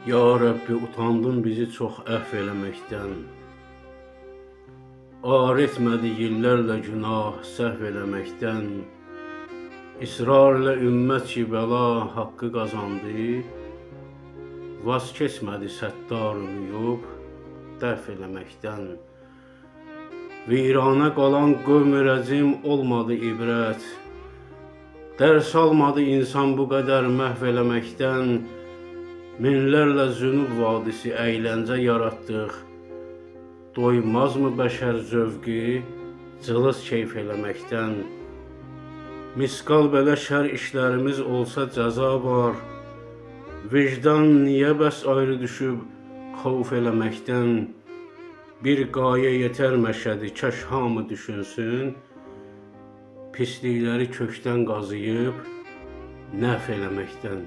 Ya Rəbbi, utandın bizi çox əhv eləməkdən. Ar etmədi illərlə günah səhv eləməkdən. İsrarla ümmət ki bəla haqqı qazandı. Vaz keçmədi səttarı yuyub dəf eləməkdən. Virana qalan qövm-i rəcim olmadı ibrət. Dərs almadı insan bu qədər məhv eləməkdən. Minlərlə zünub vadisi əyləncə yaratdıq. Doymazmı bəşər zövqü cılız keyf eləməkdən? Misqal belə şər işlərimiz olsa cəza var. Vicdan niyə bəs ayrı düşüb xavf eləməkdən? Bir qayə yetər məşədi, kaş hamı düşünsün. Pislikləri kökdən qazıyıb nəf eləməkdən.